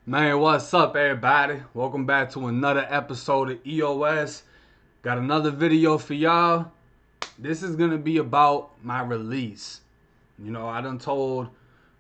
Man, what's up, everybody? Welcome back to another episode of EOS. Got another video for y'all. This is gonna be about my release. I done told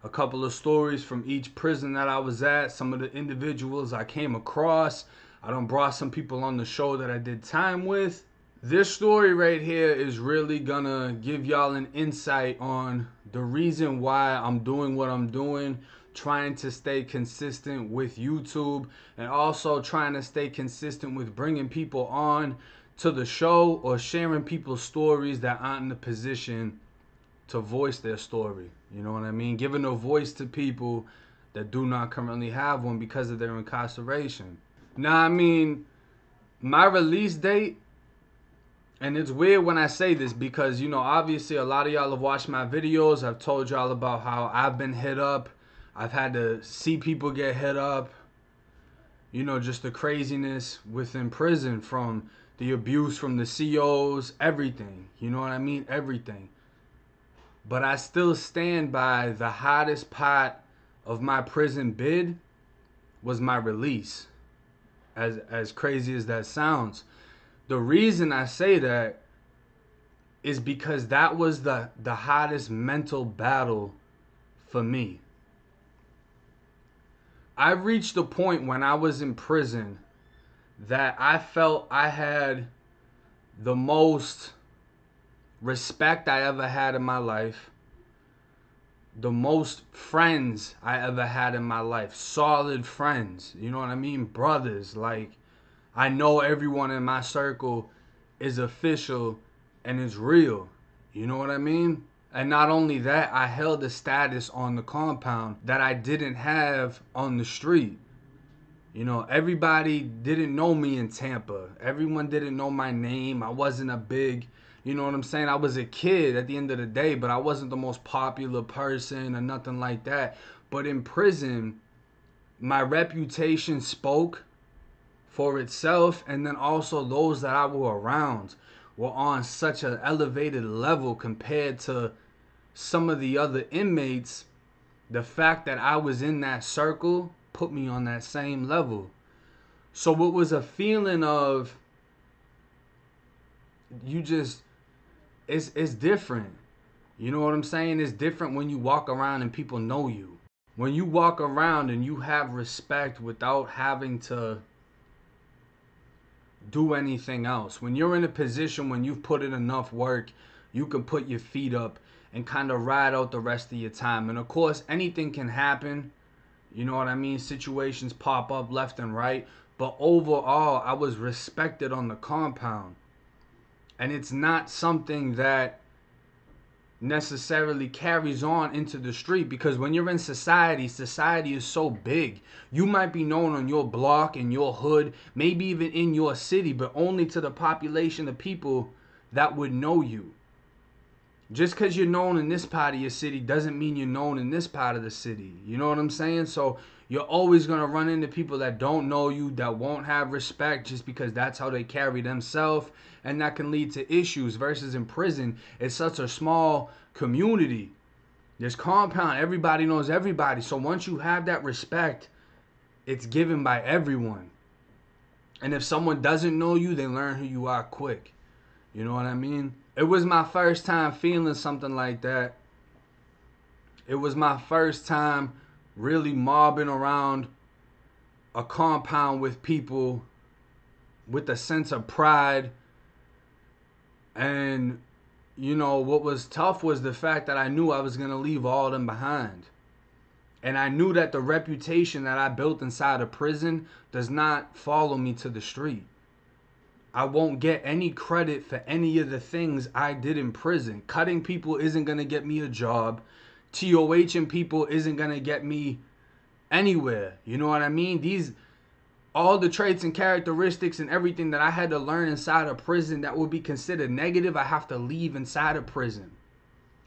a couple of stories from each prison that I was at, some of the individuals I came across. I done brought some people on the show that I did time with. This story right here is really gonna give y'all an insight on the reason why I'm doing what I'm doing, trying to stay consistent with YouTube, and also trying to stay consistent with bringing people on to the show or sharing people's stories that aren't in the position to voice their story. You know what I mean? Giving a voice to people that do not currently have one because of their incarceration. Now, my release date, and it's weird when I say this because, obviously a lot of y'all have watched my videos. I've told y'all about how I've been hit up. I've had to see people get hit up. Just the craziness within prison, from the abuse from the COs, everything. You know what I mean? Everything. But I still stand by the hottest part of my prison bid was my release. As crazy as that sounds. The reason I say that is because that was the hottest mental battle for me. I reached a point when I was in prison that I felt I had the most respect I ever had in my life, the most friends I ever had in my life, solid friends, you know what I mean? Brothers, like, I know everyone in my circle is official and is real. You know what I mean? And not only that, I held a status on the compound that I didn't have on the street. Everybody didn't know me in Tampa. Everyone didn't know my name. I wasn't a big, you know what I'm saying? I was a kid at the end of the day, but I wasn't the most popular person or nothing like that. But in prison, my reputation spoke for itself, and then also those that I were around were on such an elevated level compared to some of the other inmates. The fact that I was in that circle put me on that same level. So it was a feeling of, you just, it's different. You know what I'm saying? It's different when you walk around and people know you. When you walk around and you have respect without having to do anything else. When you're in a position when you've put in enough work, you can put your feet up and kind of ride out the rest of your time. And of course, anything can happen. You know what I mean? Situations pop up left and right. But overall, I was respected on the compound. And it's not something that necessarily carries on into the street, because when you're in society is so big. You might be known on your block, in your hood, maybe even in your city, but only to the population of people that would know you. Just because you're known in this part of your city doesn't mean you're known in this part of the city. You know what I'm saying? So you're always going to run into people that don't know you, that won't have respect just because that's how they carry themselves. And that can lead to issues. Versus in prison, it's such a small community. This compound, everybody knows everybody. So once you have that respect, it's given by everyone. And if someone doesn't know you, they learn who you are quick. You know what I mean? It was my first time feeling something like that. It was my first time really mobbing around a compound with people with a sense of pride. And, what was tough was the fact that I knew I was going to leave all of them behind. And I knew that the reputation that I built inside a prison does not follow me to the street. I won't get any credit for any of the things I did in prison. Cutting people isn't going to get me a job. TOHing people isn't going to get me anywhere. You know what I mean? All the traits and characteristics and everything that I had to learn inside a prison that would be considered negative, I have to leave inside a prison.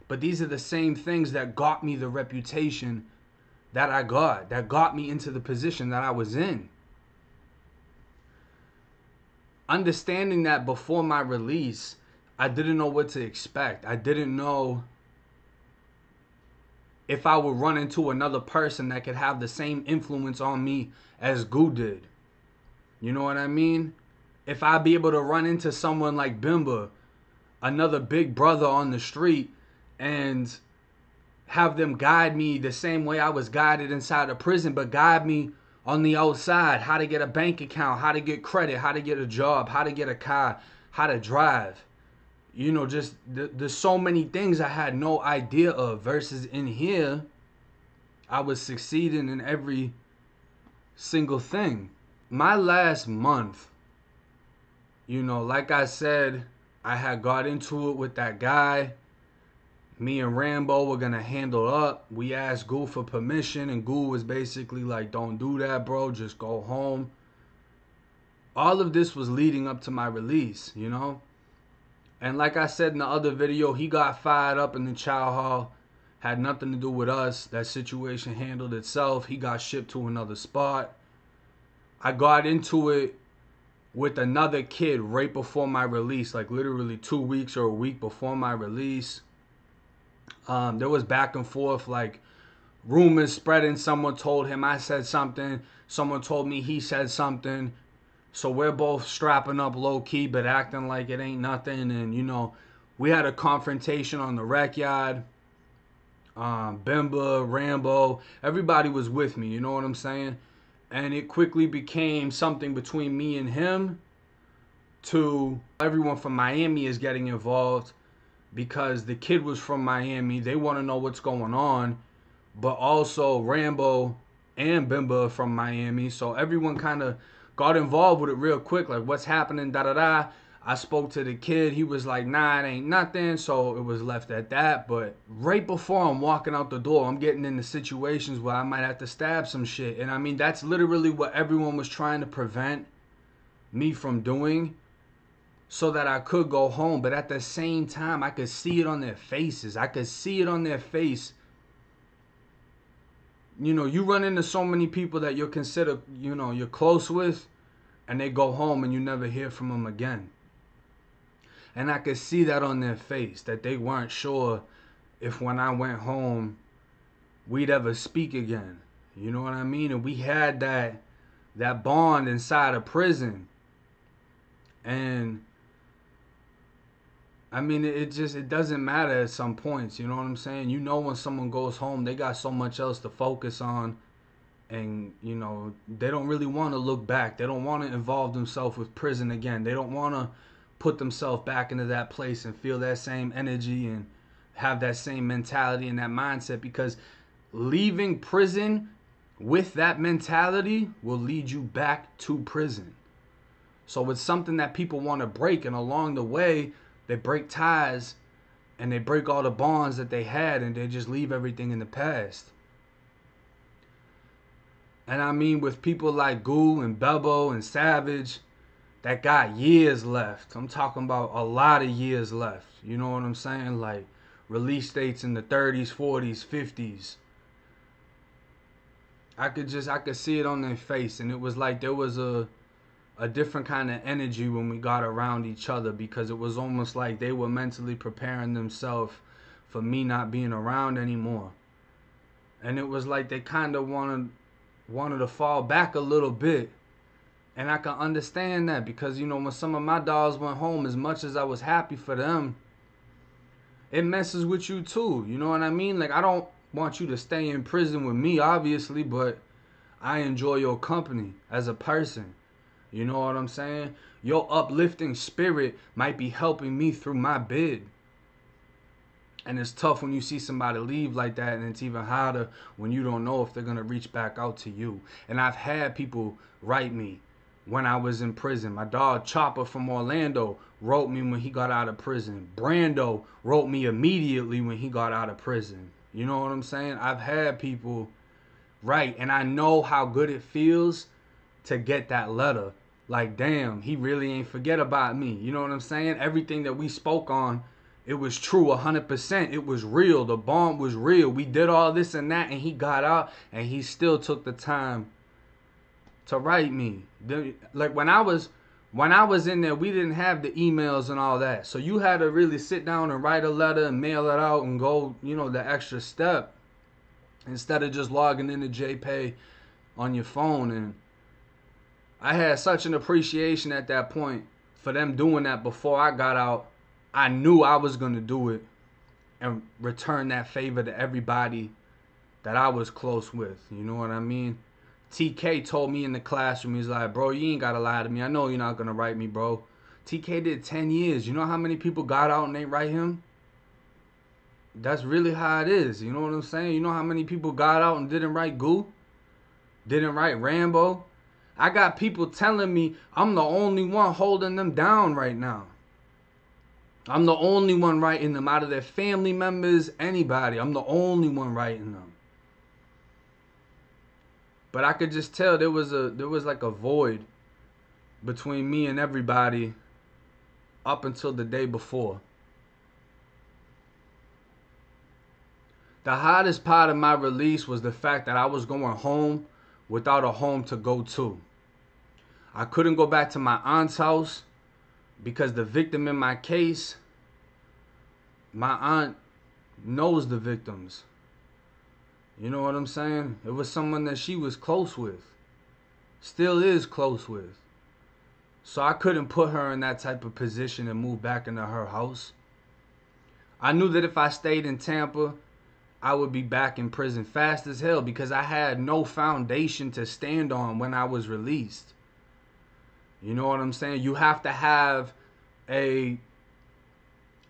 But these are the same things that got me the reputation that got me into the position that I was in. Understanding that before my release, I didn't know what to expect. I didn't know if I would run into another person that could have the same influence on me as Goose did. You know what I mean? If I'd be able to run into someone like Bimba, another big brother on the street, and have them guide me the same way I was guided inside a prison, but guide me on the outside, how to get a bank account, how to get credit, how to get a job, how to get a car, how to drive. You know, just there's so many things I had no idea of, versus in here, I was succeeding in every single thing. My last month, you know, like I said, I had got into it with that guy. Me and Rambo were gonna handle up. We asked Goose for permission, and Goose was basically like, don't do that, bro, just go home. All of this was leading up to my release, you know? And like I said in the other video, he got fired up in the chow hall. Had nothing to do with us. That situation handled itself. He got shipped to another spot. I got into it with another kid right before my release, like literally 2 weeks or a week before my release. There was back and forth, like rumors spreading. Someone told him I said something. Someone told me he said something. So we're both strapping up low key, but acting like it ain't nothing. And, you know, we had a confrontation on the rec yard. Bimba, Rambo, everybody was with me, you know what I'm saying? And it quickly became something between me and him, to everyone from Miami is getting involved because the kid was from Miami. They want to know what's going on. But also Rambo and Bimba from Miami. So everyone kind of got involved with it real quick. Like, what's happening, da-da-da. I spoke to the kid. He was like, nah, it ain't nothing. So it was left at that. But right before I'm walking out the door, I'm getting into situations where I might have to stab some shit. And I mean, that's literally what everyone was trying to prevent me from doing, so that I could go home. But at the same time, I could see it on their faces. I could see it on their face. You know, you run into so many people that you're considered, you know, you're close with, and they go home and you never hear from them again. And I could see that on their face, that they weren't sure if when I went home, we'd ever speak again. You know what I mean? And we had that bond inside of prison. And I mean, it doesn't matter at some points, you know what I'm saying? You know, when someone goes home, they got so much else to focus on, and, you know, they don't really want to look back. They don't want to involve themselves with prison again. They don't want to put themselves back into that place and feel that same energy and have that same mentality and that mindset, because leaving prison with that mentality will lead you back to prison. So it's something that people want to break, and along the way, they break ties and they break all the bonds that they had, and they just leave everything in the past. And I mean, with people like Goose and Bebo and Savage that got years left. I'm talking about a lot of years left. You know what I'm saying? Like release dates in the 30s, 40s, 50s. I could see it on their face, and it was like there was a different kind of energy when we got around each other, because it was almost like they were mentally preparing themselves for me not being around anymore. And it was like they kind of wanted to fall back a little bit. And I can understand that, because, you know, when some of my dogs went home, as much as I was happy for them, it messes with you too. You know what I mean? Like, I don't want you to stay in prison with me, obviously, but I enjoy your company as a person. You know what I'm saying? Your uplifting spirit might be helping me through my bid. And it's tough when you see somebody leave like that, and it's even harder when you don't know if they're going to reach back out to you. And I've had people write me when I was in prison. My dog Chopper from Orlando wrote me when he got out of prison. Brando wrote me immediately when he got out of prison. You know what I'm saying? I've had people write, and I know how good it feels to get that letter. Like, damn, he really ain't forget about me. You know what I'm saying? Everything that we spoke on, it was true 100%. It was real. The bond was real. We did all this and that, and he got out, and he still took the time to write me. Like, when I was in there, we didn't have the emails and all that. So you had to really sit down and write a letter and mail it out and go, you know, the extra step. instead of just logging into JPay on your phone. And I had such an appreciation at that point for them doing that before I got out. I knew I was going to do it and return that favor to everybody that I was close with. You know what I mean? TK told me in the classroom, he's like, bro, you ain't got to lie to me. I know you're not going to write me, bro. TK did 10 years. You know how many people got out and they write him? That's really how it is. You know what I'm saying? You know how many people got out and didn't write Goose? Didn't write Rambo? I got people telling me I'm the only one holding them down right now. I'm the only one writing them out of their family members, anybody. I'm the only one writing them. But I could just tell there was like a void between me and everybody up until the day before. The hottest part of my release was the fact that I was going home without a home to go to. I couldn't go back to my aunt's house because the victim in my case, my aunt knows the victims. You know what I'm saying? It was someone that she was close with. Still is close with. So I couldn't put her in that type of position and move back into her house. I knew that if I stayed in Tampa, I would be back in prison fast as hell because I had no foundation to stand on when I was released. You know what I'm saying? You have to have a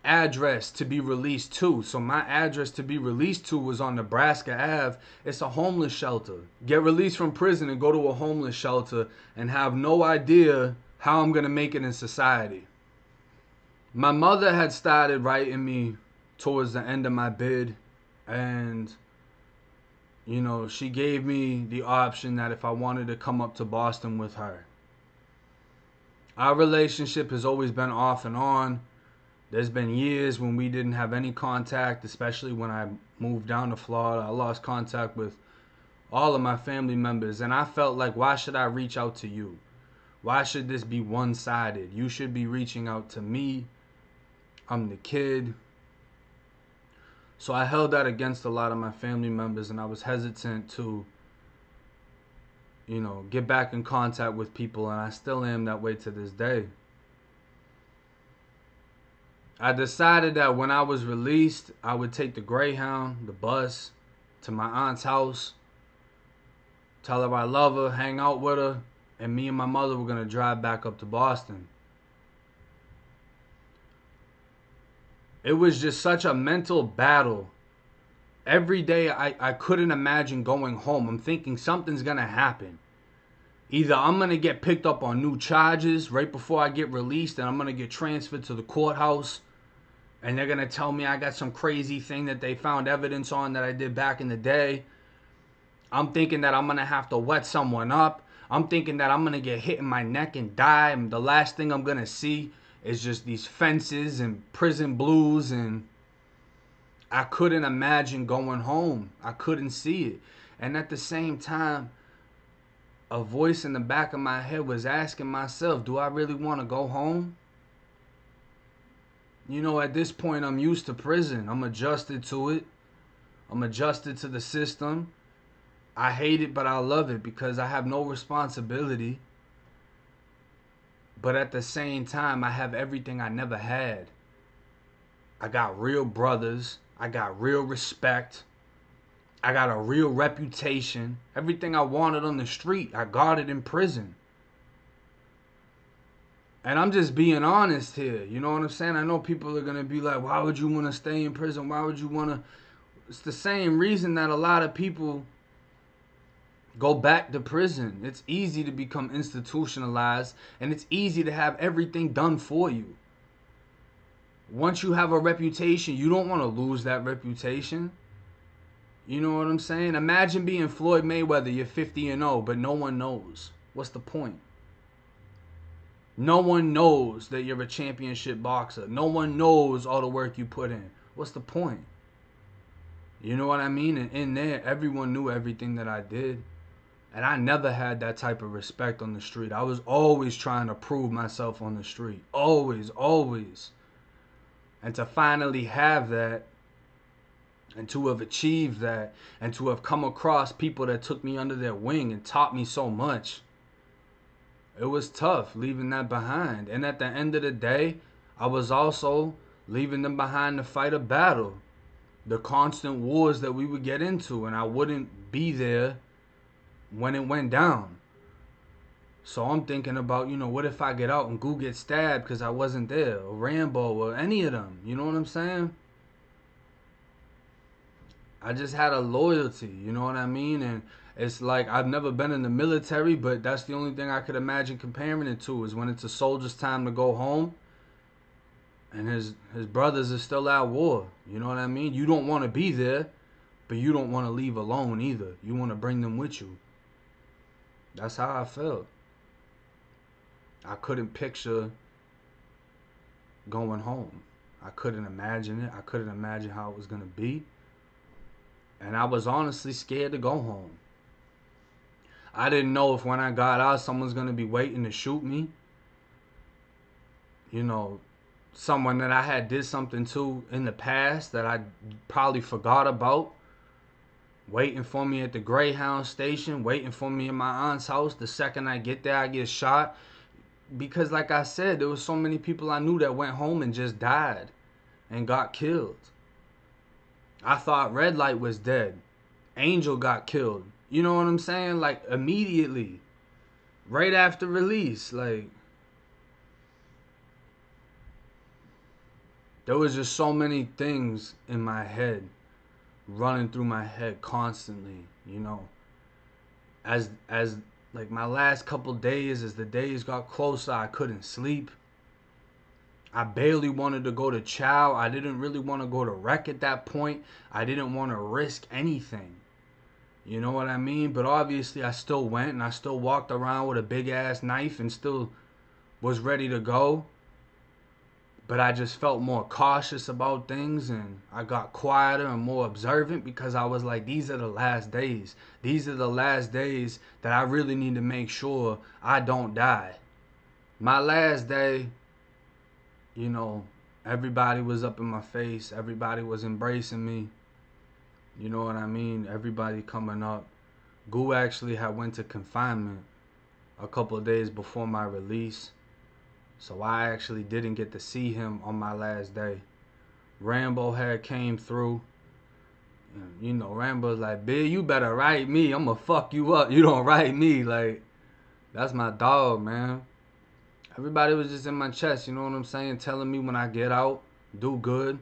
address to be released to. So my address to be released to was on Nebraska Ave. It's a homeless shelter. Get released from prison and go to a homeless shelter and have no idea how I'm going to make it in society. My mother had started writing me towards the end of my bid, and you know, she gave me the option that if I wanted to come up to Boston with her. Our relationship has always been off and on. There's been years when we didn't have any contact, especially when I moved down to Florida. I lost contact with all of my family members, and I felt like, why should I reach out to you? Why should this be one-sided? You should be reaching out to me. I'm the kid. So I held that against a lot of my family members, and I was hesitant to, you know, get back in contact with people, and I still am that way to this day. I decided that when I was released, I would take the Greyhound, the bus, to my aunt's house, tell her I love her, hang out with her, and me and my mother were going to drive back up to Boston. It was just such a mental battle. Every day I couldn't imagine going home. I'm thinking something's going to happen. Either I'm going to get picked up on new charges right before I get released, and I'm going to get transferred to the courthouse, and they're going to tell me I got some crazy thing that they found evidence on that I did back in the day. I'm thinking that I'm going to have to wet someone up. I'm thinking that I'm going to get hit in my neck and die, and the last thing I'm going to see is just these fences and prison blues, and I couldn't imagine going home. I couldn't see it. And at the same time, a voice in the back of my head was asking myself, do I really want to go home? You know, at this point, I'm used to prison. I'm adjusted to it. I'm adjusted to the system. I hate it, but I love it because I have no responsibility. But at the same time, I have everything I never had. I got real brothers. I got real respect. I got a real reputation. Everything I wanted on the street, I got it in prison. And I'm just being honest here. You know what I'm saying? I know people are going to be like, why would you want to stay in prison? Why would you want to? It's the same reason that a lot of people go back to prison. It's easy to become institutionalized, and it's easy to have everything done for you. Once you have a reputation, you don't want to lose that reputation. You know what I'm saying? Imagine being Floyd Mayweather, you're 50-0, but no one knows. What's the point? No one knows that you're a championship boxer. No one knows all the work you put in. What's the point? You know what I mean? And in there, everyone knew everything that I did. And I never had that type of respect on the street. I was always trying to prove myself on the street. Always, always. And to finally have that, And to have achieved that, and to have come across people that took me under their wing and taught me so much, it was tough leaving that behind. And at the end of the day, I was also leaving them behind to fight a battle. The constant wars that we would get into, and I wouldn't be there when it went down. So I'm thinking about, what if I get out and Goose gets stabbed because I wasn't there, or Rambo, or any of them? You know what I'm saying? I just had a loyalty, you know what I mean? And it's like I've never been in the military, but that's the only thing I could imagine comparing it to is when it's a soldier's time to go home and his brothers are still at war. You know what I mean? You don't want to be there, but you don't want to leave alone either. You want to bring them with you. That's how I felt. I couldn't picture going home. I couldn't imagine it. I couldn't imagine how it was going to be. And I was honestly scared to go home. I didn't know if when I got out, someone's going to be waiting to shoot me. Someone that I had did something to in the past that I probably forgot about. Waiting for me at the Greyhound station. Waiting for me in my aunt's house. The second I get there, I get shot. Because like I said, there was so many people I knew that went home and just died and got killed. I thought Red Light was dead. Angel got killed. You know what I'm saying? Like, immediately. Right after release. Like, there was just so many things in my head. Running through my head constantly. As like, my last couple days, as the days got closer, I couldn't sleep. I barely wanted to go to chow. I didn't really want to go to rec at that point. I didn't want to risk anything. You know what I mean? But obviously I still went and I still walked around with a big ass knife and still was ready to go. But I just felt more cautious about things and I got quieter and more observant because I was like, these are the last days. These are the last days that I really need to make sure I don't die. My last day, everybody was up in my face. Everybody was embracing me. You know what I mean? Everybody coming up. Goose actually had went to confinement a couple of days before my release. So I actually didn't get to see him on my last day. Rambo had came through. And, Rambo's like, "Big, you better write me. I'm going to fuck you up. You don't write me." Like, that's my dog, man. Everybody was just in my chest, you know what I'm saying? Telling me when I get out, do good.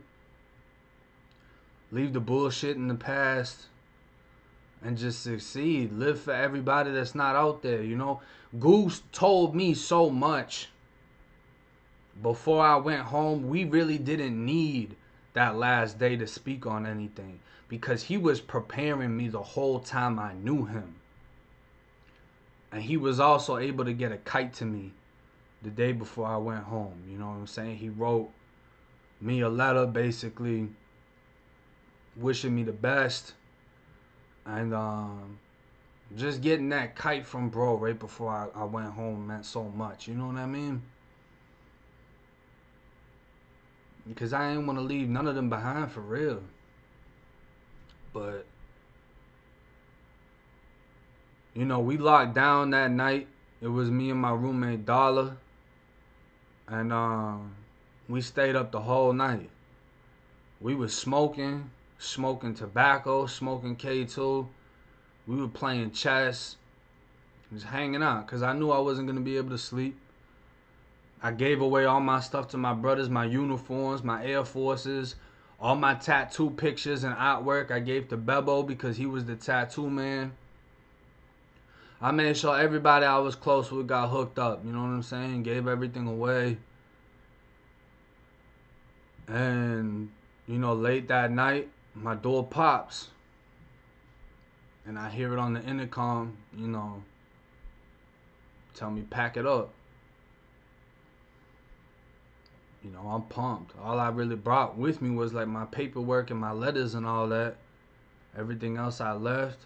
Leave the bullshit in the past. And just succeed. Live for everybody that's not out there, Goose told me so much. Before I went home, we really didn't need that last day to speak on anything. Because he was preparing me the whole time I knew him. And he was also able to get a kite to me the day before I went home. You know what I'm saying? He wrote me a letter basically wishing me the best. And just getting that kite from bro right before I went home meant so much. You know what I mean? Because I ain't want to leave none of them behind for real. But, we locked down that night. It was me and my roommate Dollar. And we stayed up the whole night. We was smoking tobacco, smoking K2. We were playing chess, just hanging out, because I knew I wasn't going to be able to sleep. I gave away all my stuff to my brothers, my uniforms, my Air Forces, all my tattoo pictures and artwork I gave to Bebo because he was the tattoo man. I made sure everybody I was close with got hooked up, you know what I'm saying? Gave everything away. And, late that night, my door pops. And I hear it on the intercom, tell me pack it up. I'm pumped. All I really brought with me was like my paperwork and my letters and all that. Everything else I left.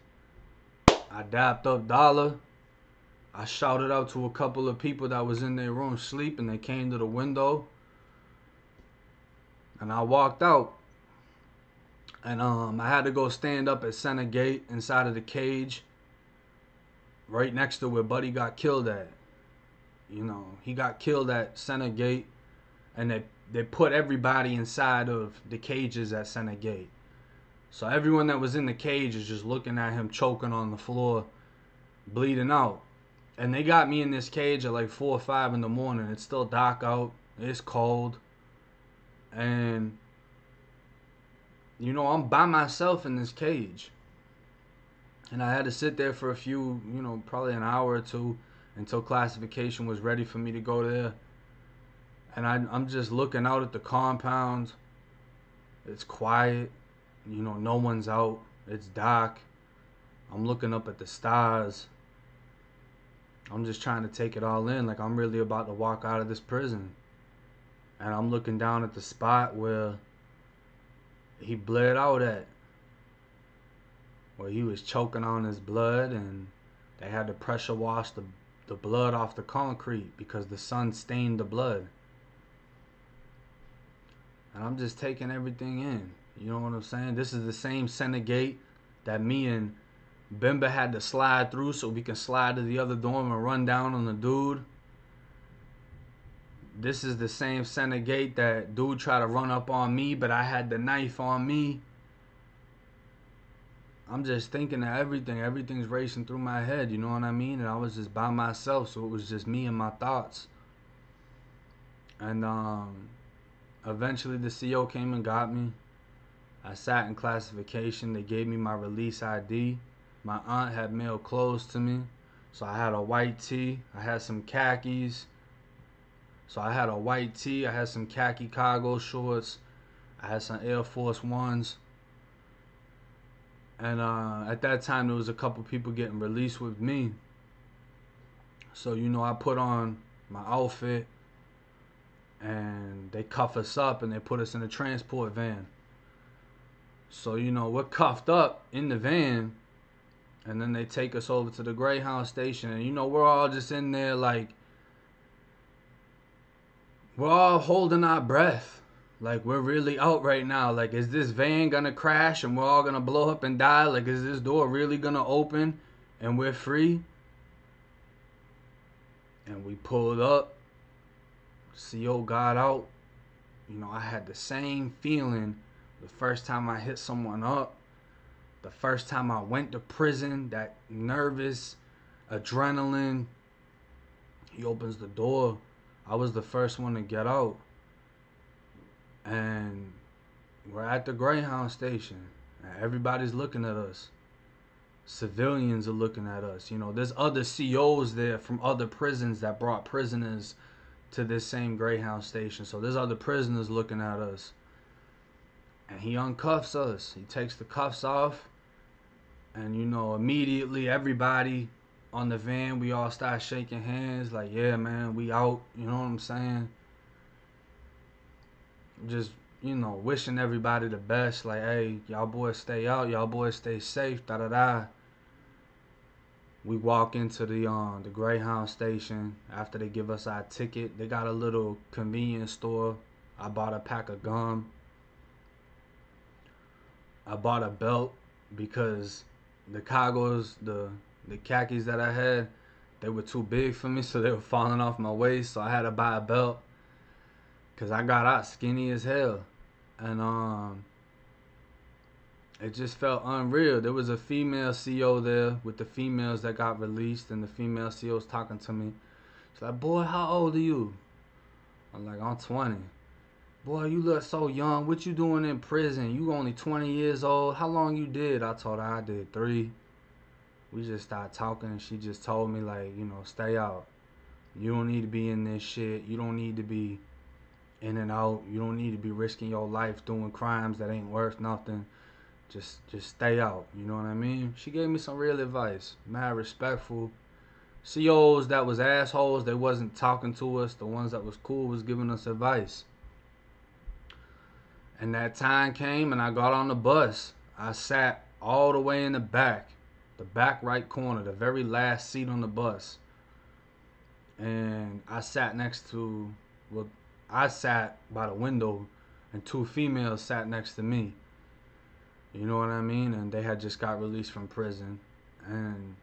I dapped up Dollar. I shouted out to a couple of people that was in their room sleeping. They came to the window. And I walked out. And I had to go stand up at center gate inside of the cage, right next to where Buddy got killed at. You know, he got killed at center gate, and they put everybody inside of the cages at center gate. So everyone that was in the cage is just looking at him choking on the floor, bleeding out. And they got me in this cage at like 4 or 5 in the morning. It's still dark out. It's cold. And, you know, I'm by myself in this cage. And I had to sit there for a few, you know, probably an hour or two until classification was ready for me to go there. And I'm just looking out at the compound. It's quiet. You know, no one's out. It's dark. I'm looking up at the stars. I'm just trying to take it all in. Like, I'm really about to walk out of this prison. And I'm looking down at the spot where he bled out at. Where he was choking on his blood, and they had to pressure wash the blood off the concrete because the sun stained the blood. And I'm just taking everything in. You know what I'm saying? This is the same center gate that me and Bimba had to slide through so we can slide to the other dorm and run down on the dude. This is the same center gate that dude tried to run up on me, but I had the knife on me. I'm just thinking of everything. Everything's racing through my head, you know what I mean? And I was just by myself, so it was just me and my thoughts. And eventually the CO came and got me. I sat in classification. They gave me my release ID. My aunt had mailed clothes to me. So I had a white tee. I had some khakis. So I had a white tee. I had some khaki cargo shorts. I had some Air Force Ones. And at that time, there was a couple people getting released with me. So, you know, I put on my outfit. And they cuff us up and they put us in a transport van. So, you know, we're cuffed up in the van. And then they take us over to the Greyhound station. And, you know, we're all just in there like, we're all holding our breath. Like, we're really out right now. Like, is this van gonna crash and we're all gonna blow up and die? Like, is this door really gonna open and we're free? And we pulled up. CO got out. You know, I had the same feeling the first time I hit someone up. The first time I went to prison, that nervous adrenaline. He opens the door. I was the first one to get out. And we're at the Greyhound station. And everybody's looking at us. Civilians are looking at us. You know, there's other COs there from other prisons that brought prisoners to this same Greyhound station. So there's other prisoners looking at us. And he uncuffs us. He takes the cuffs off. And, you know, immediately everybody on the van, we all start shaking hands. Like, yeah, man, we out. You know what I'm saying? Just, you know, wishing everybody the best. Like, hey, y'all boys stay out. Y'all boys stay safe. Da-da-da. We walk into the Greyhound station after they give us our ticket. They got a little convenience store. I bought a pack of gum. I bought a belt because the cargos, the khakis that I had, they were too big for me, so they were falling off my waist. So I had to buy a belt because I got out skinny as hell. And it just felt unreal. There was a female CO there with the females that got released, and the female CO was talking to me. She's like, boy, how old are you? I'm like, I'm 20. Boy, you look so young. What you doing in prison? You only 20 years old. How long you did? I told her I did 3. We just started talking, and she just told me, like, you know, stay out. You don't need to be in this shit. You don't need to be in and out. You don't need to be risking your life doing crimes that ain't worth nothing. Just stay out. You know what I mean? She gave me some real advice. Mad respectful. COs that was assholes, they wasn't talking to us. The ones that was cool was giving us advice. And that time came and I got on the bus. I sat all the way in the back right corner, the very last seat on the bus. And I sat next to, well, I sat by the window and 2 females sat next to me. You know what I mean? And they had just got released from prison. And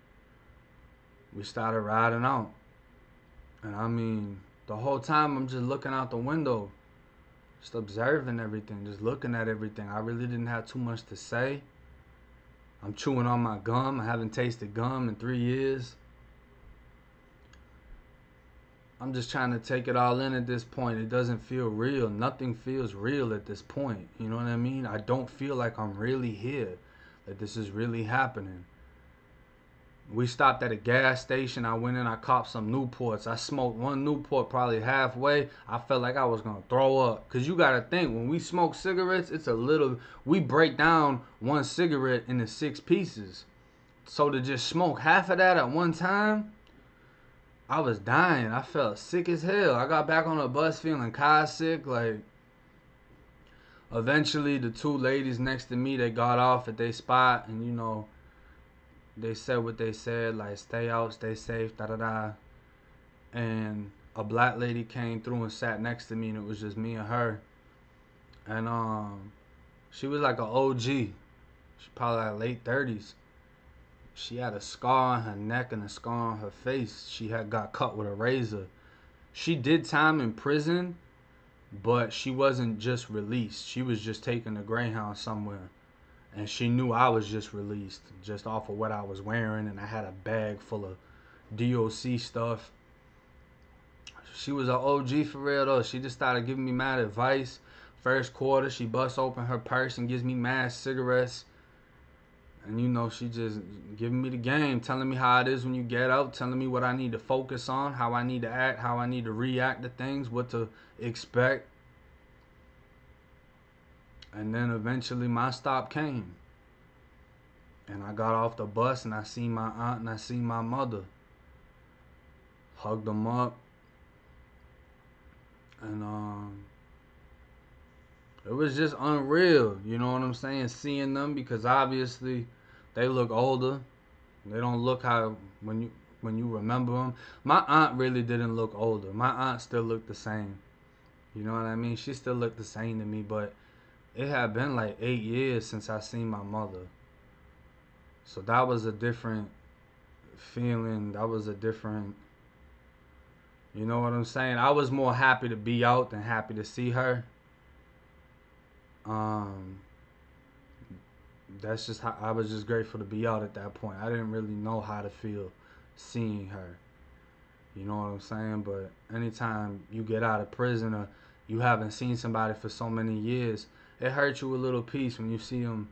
we started riding out. And I mean, the whole time I'm just looking out the window, just observing everything, just looking at everything. I really didn't have too much to say. I'm chewing on my gum. I haven't tasted gum in 3 years. I'm just trying to take it all in at this point. It doesn't feel real. Nothing feels real at this point. You know what I mean? I don't feel like I'm really here, that this is really happening. We stopped at a gas station. I went in, I copped some Newports. I smoked one Newport probably halfway. I felt like I was going to throw up. Because you got to think, when we smoke cigarettes, it's a little, we break down one cigarette into 6 pieces. So to just smoke half of that at one time, I was dying. I felt sick as hell. I got back on the bus feeling car sick. Like, eventually the 2 ladies next to me, they got off at their spot. And, you know, they said what they said, like, stay out, stay safe, da-da-da. And a black lady came through and sat next to me, and it was just me and her. And she was like an OG. She probably like late 30s. She had a scar on her neck and a scar on her face. She had got cut with a razor. She did time in prison, but she wasn't just released. She was just taking a Greyhound somewhere. And she knew I was just released, just off of what I was wearing, and I had a bag full of DOC stuff. She was an OG for real though. She just started giving me mad advice. First quarter, she busts open her purse and gives me mad cigarettes. And you know, she just giving me the game, telling me how it is when you get out, telling me what I need to focus on, how I need to act, how I need to react to things, what to expect. And then eventually my stop came. And I got off the bus and I seen my aunt and I seen my mother. Hugged them up. And it was just unreal, you know what I'm saying, seeing them, because obviously they look older. They don't look how when you remember them. My aunt really didn't look older. My aunt still looked the same. You know what I mean? She still looked the same to me, but it had been like 8 years since I seen my mother. So that was a different feeling. That was a different, you know what I'm saying? I was more happy to be out than happy to see her. That's just how I was just grateful to be out at that point. I didn't really know how to feel seeing her. You know what I'm saying? But anytime you get out of prison or you haven't seen somebody for so many years, it hurts you a little piece when you see them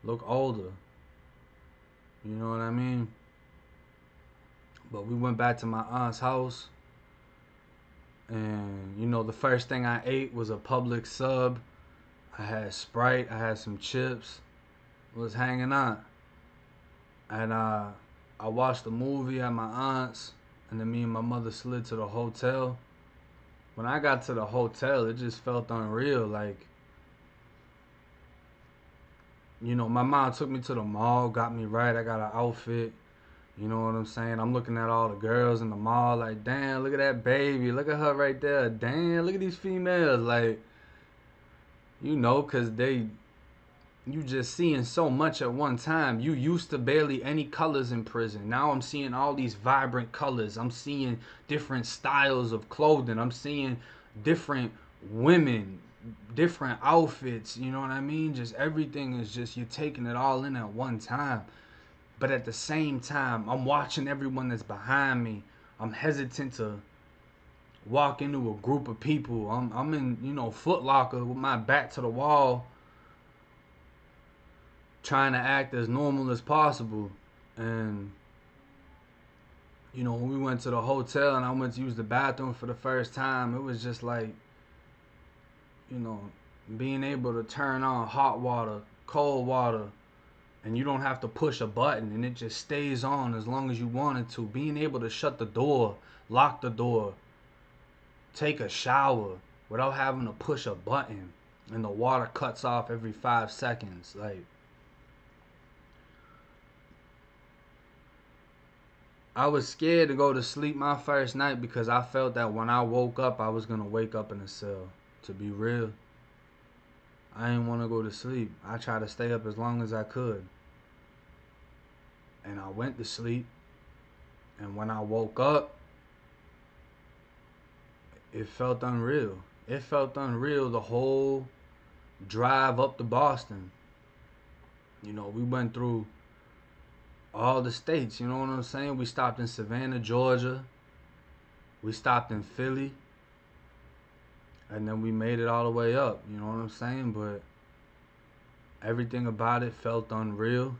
look older. You know what I mean? But we went back to my aunt's house. And, you know, the first thing I ate was a Publix sub. I had Sprite. I had some chips. Was hanging out. And I watched a movie at my aunt's. And then me and my mother slid to the hotel. When I got to the hotel, it just felt unreal. Like, you know, my mom took me to the mall, got me right. I got an outfit. You know what I'm saying? I'm looking at all the girls in the mall like, damn, look at that baby. Look at her right there. Damn, look at these females. Like, you know, because you just seeing so much at one time. You used to barely any colors in prison. Now I'm seeing all these vibrant colors. I'm seeing different styles of clothing. I'm seeing different women, different outfits. You know what I mean? Just everything is just, you're taking it all in at one time. But at the same time, I'm watching everyone that's behind me. I'm hesitant to walk into a group of people. I'm in, you know, Foot Locker with my back to the wall, trying to act as normal as possible. And, you know, when we went to the hotel and I went to use the bathroom for the first time, it was just like, you know, being able to turn on hot water, cold water, and you don't have to push a button and it just stays on as long as you want it to. Being able to shut the door, lock the door, take a shower without having to push a button and the water cuts off every 5 seconds. Like, I was scared to go to sleep my first night because I felt that when I woke up, I was going to wake up in a cell. To be real, I didn't want to go to sleep. I tried to stay up as long as I could. And I went to sleep. And when I woke up, it felt unreal. It felt unreal the whole drive up to Boston. You know, we went through all the states, you know what I'm saying? We stopped in Savannah, Georgia. We stopped in Philly. And then we made it all the way up, you know what I'm saying? But everything about it felt unreal.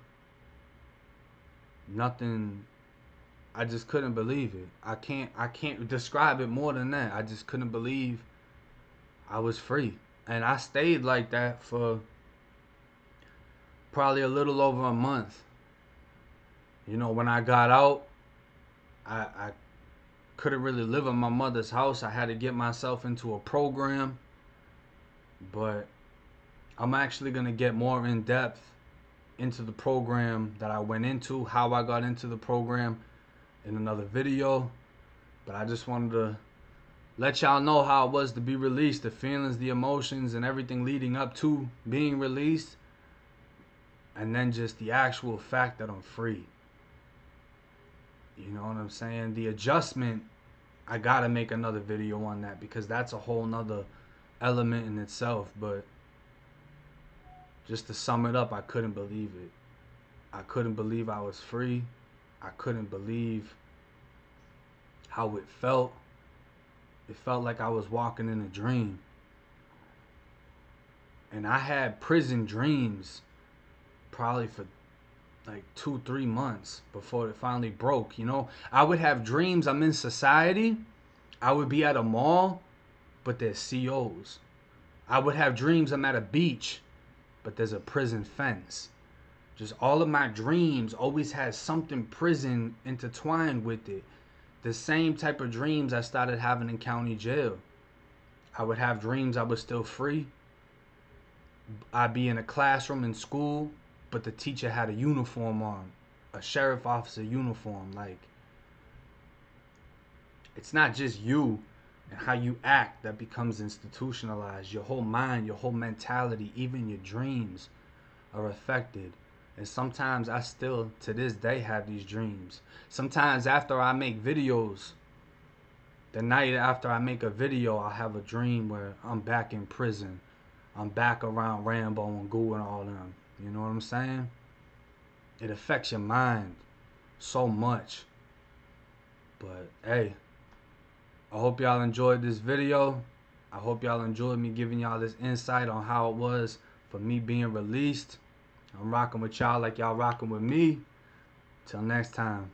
Nothing, I just couldn't believe it. I can't describe it more than that. I just couldn't believe I was free. And I stayed like that for probably a little over a month. You know, when I got out, I couldn't really live in my mother's house. I had to get myself into a program. But I'm actually going to get more in depth into the program that I went into, how I got into the program in another video. But I just wanted to let y'all know how it was to be released, the feelings, the emotions, and everything leading up to being released. And then just the actual fact that I'm free. You know what I'm saying? The adjustment, I gotta make another video on that because that's a whole nother element in itself. But just to sum it up, I couldn't believe it. I couldn't believe I was free. I couldn't believe how it felt. It felt like I was walking in a dream. And I had prison dreams probably for like 2-3 months before it finally broke. You know, I would have dreams I'm in society. I would be at a mall, but there's COs. I would have dreams I'm at a beach, but there's a prison fence. Just all of my dreams always has something prison intertwined with it. The same type of dreams I started having in county jail. I would have dreams I was still free. I'd be in a classroom in school, but the teacher had a uniform on, a sheriff officer uniform. Like, it's not just you and how you act that becomes institutionalized. Your whole mind, your whole mentality, even your dreams are affected. And sometimes I still, to this day, have these dreams. Sometimes after I make videos, the night after I make a video, I'll have a dream where I'm back in prison. I'm back around Rambo and Goose and all them. You know what I'm saying? It affects your mind so much. But hey, I hope y'all enjoyed this video. I hope y'all enjoyed me giving y'all this insight on how it was for me being released. I'm rocking with y'all like y'all rocking with me. Till next time.